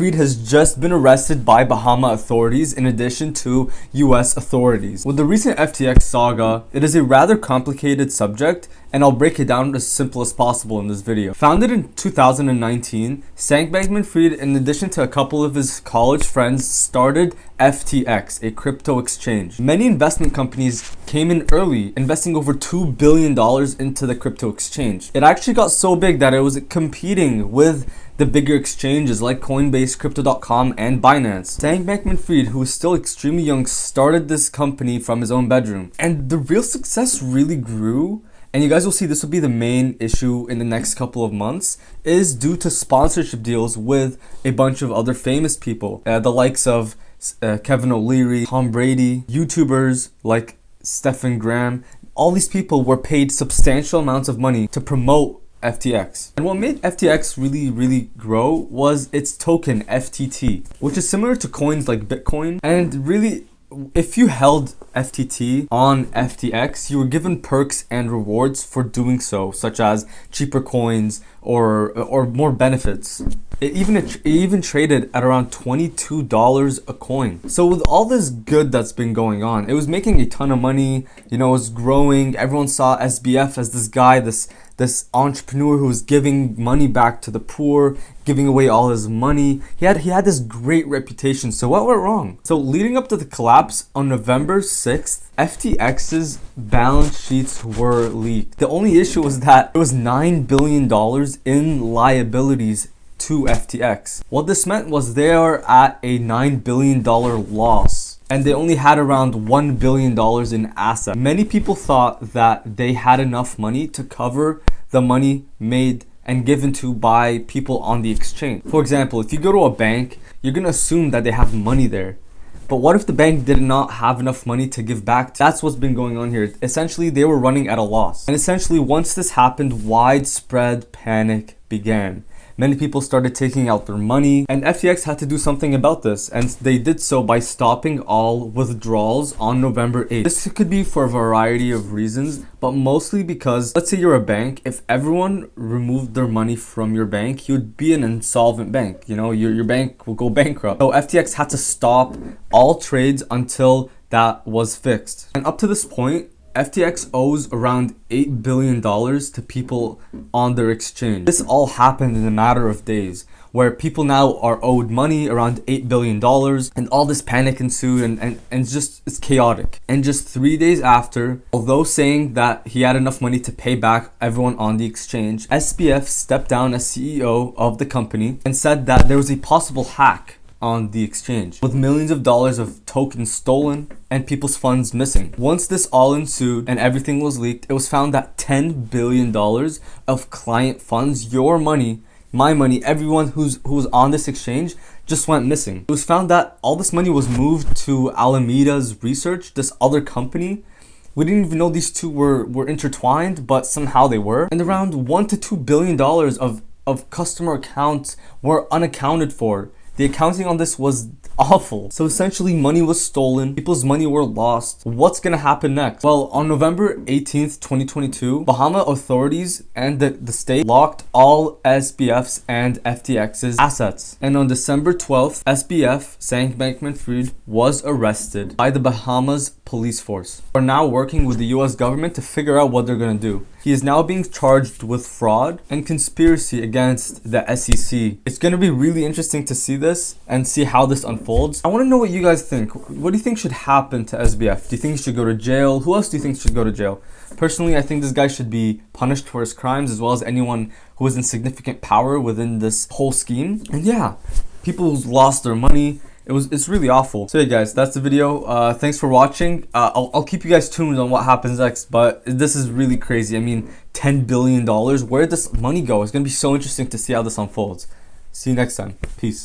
Bankman-Fried has just been arrested by Bahama authorities in addition to US authorities. With the recent FTX saga, it is a rather complicated subject, and I'll break it down as simple as possible in this video. Founded in 2019, Sam Bankman-Fried, in addition to a couple of his college friends, started FTX, a crypto exchange. Many investment companies came in early, investing over $2 billion into the crypto exchange. It actually got so big that it was competing with the bigger exchanges like Coinbase, Crypto.com, and Binance. Sam Bankman-Fried, who is still extremely young, started this company from his own bedroom. And the real success really grew, and you guys will see this will be the main issue in the next couple of months, is due to sponsorship deals with a bunch of other famous people, the likes of Kevin O'Leary, Tom Brady, YouTubers like Stephen Graham. All these people were paid substantial amounts of money to promote FTX. And what made FTX really grow was its token FTT, which is similar to coins like Bitcoin. And really, if you held FTT on FTX, you were given perks and rewards for doing so, such as cheaper coins or more benefits. It even traded at around $22 a coin. So with all this good that's been going on, it was making a ton of money. You know, it was growing. Everyone saw SBF as this guy, this entrepreneur who was giving money back to the poor, giving away all his money. He had this great reputation. So what went wrong? So leading up to the collapse on November 6th, FTX's balance sheets were leaked. The only issue was that it was $9 billion in liabilities to FTX. What this meant was they are at a $9 billion loss, and they only had around $1 billion in assets. Many people thought that they had enough money to cover the money made and given to by people on the exchange. For example, if you go to a bank, you're gonna assume that they have money there. But what if the bank did not have enough money to give back? That's what's been going on here. Essentially, they were running at a loss. And essentially, once this happened, widespread panic began. Many people started taking out their money, and FTX had to do something about this, and they did so by stopping all withdrawals on November 8th. This could be for a variety of reasons, but mostly because, let's say you're a bank, if everyone removed their money from your bank, you'd be an insolvent bank. You know, your bank will go bankrupt. So FTX had to stop all trades until that was fixed. And up to this point, FTX owes around $8 billion to people on their exchange. This all happened in a matter of days, where people now are owed money around $8 billion, and all this panic ensued, and it's chaotic. And just 3 days after, although saying that he had enough money to pay back everyone on the exchange, SBF stepped down as CEO of the company and said that there was a possible hack on the exchange, with millions of dollars of tokens stolen and people's funds missing. Once this all ensued and everything was leaked, it was found that $10 billion of client funds, your money, my money, everyone who was on this exchange, just went missing. It was found that all this money was moved to Alameda's Research, this other company. We didn't even know these two were intertwined, but somehow they were. And around $1 to $2 billion of customer accounts were unaccounted for. The accounting on this was awful. So essentially, money was stolen, people's money were lost. What's gonna happen next? Well, on November 18th, 2022, Bahama authorities and the state locked all SBF's and FTX's assets. And on December 12th, SBF, Sam Bankman-Fried, was arrested by the Bahamas police force. We're now working with the US government to figure out what they're gonna do. He is now being charged with fraud and conspiracy against the SEC. It's going to be really interesting to see this and see how this unfolds. I want to know what you guys think. What do you think should happen to SBF? Do you think he should go to jail? Who else do you think should go to jail? Personally, I think this guy should be punished for his crimes, as well as anyone who is in significant power within this whole scheme. And yeah, people who lost their money. It's really awful. So yeah guys, that's the video. Thanks for watching. I'll keep you guys tuned on what happens next, but this is really crazy. I mean, $10 billion, where did this money go? It's gonna be so interesting to see how this unfolds. See you next time. Peace.